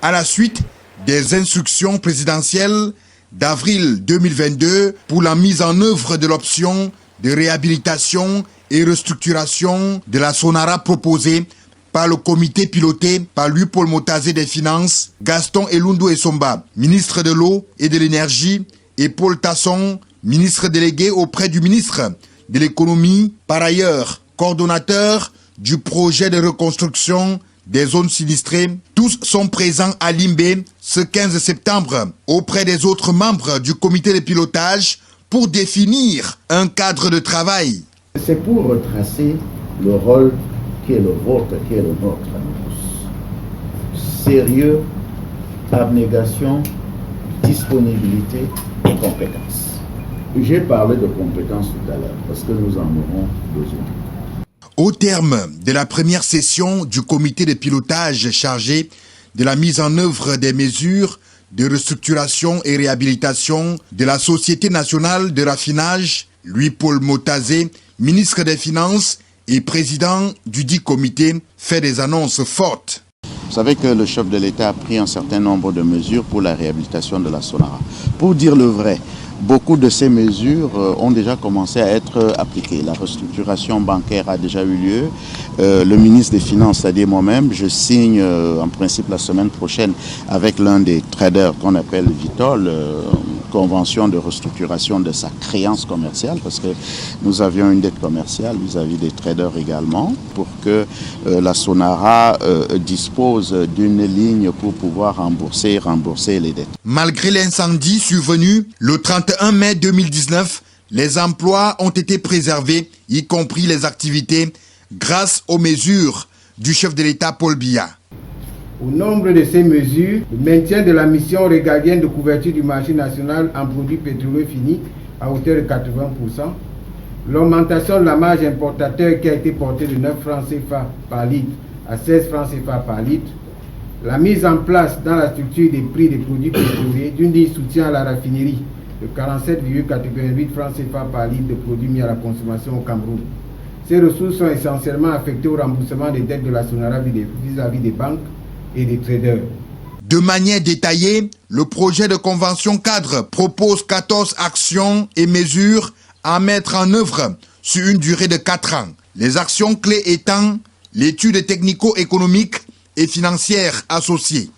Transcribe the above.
à la suite des instructions présidentielles d'avril 2022 pour la mise en œuvre de l'option de réhabilitation et restructuration de la Sonara proposée par le comité piloté par Louis-Paul Motazé des Finances, Gaston Elundou Essomba, ministre de l'Eau et de l'Énergie, et Paul Tasson, ministre délégué auprès du ministre de l'Économie, par ailleurs coordonnateur du projet de reconstruction des zones sinistrées. Tous sont présents à Limbé ce 15 septembre auprès des autres membres du comité de pilotage pour définir un cadre de travail. C'est pour retracer le rôle qui est le vôtre, qui est le nôtre à nous tous. Sérieux, abnégation, disponibilité et compétence. J'ai parlé de compétences tout à l'heure parce que nous en aurons besoin. Au terme de la première session du comité de pilotage chargé de la mise en œuvre des mesures de restructuration et réhabilitation de la Société nationale de raffinage, Louis-Paul Motazé, ministre des Finances et président du dit comité, fait des annonces fortes. Vous savez que le chef de l'État a pris un certain nombre de mesures pour la réhabilitation de la Sonara. Pour dire le vrai, beaucoup de ces mesures ont déjà commencé à être appliquées. La restructuration bancaire a déjà eu lieu. Le ministre des Finances, c'est-à-dire moi-même, je signe en principe la semaine prochaine avec l'un des traders qu'on appelle Vitol, convention de restructuration de sa créance commerciale parce que nous avions une dette commerciale vis-à-vis des traders également pour que la Sonara dispose d'une ligne pour pouvoir rembourser les dettes. Malgré l'incendie survenu le 31 mai 2019, les emplois ont été préservés, y compris les activités, grâce aux mesures du chef de l'État Paul Biya. Au nombre de ces mesures, le maintien de la mission régalienne de couverture du marché national en produits pétroliers finis à hauteur de 80%, l'augmentation de la marge importateur qui a été portée de 9 francs CFA par litre à 16 francs CFA par litre, la mise en place dans la structure des prix des produits pétroliers d'une ligne soutien à la raffinerie de 47,88 francs CFA par litre de produits mis à la consommation au Cameroun. Ces ressources sont essentiellement affectées au remboursement des dettes de la Sonara vis-à-vis des banques et des traders. De manière détaillée, le projet de convention cadre propose 14 actions et mesures à mettre en œuvre sur une durée de 4 ans. Les actions clés étant l'étude technico-économique et financière associée.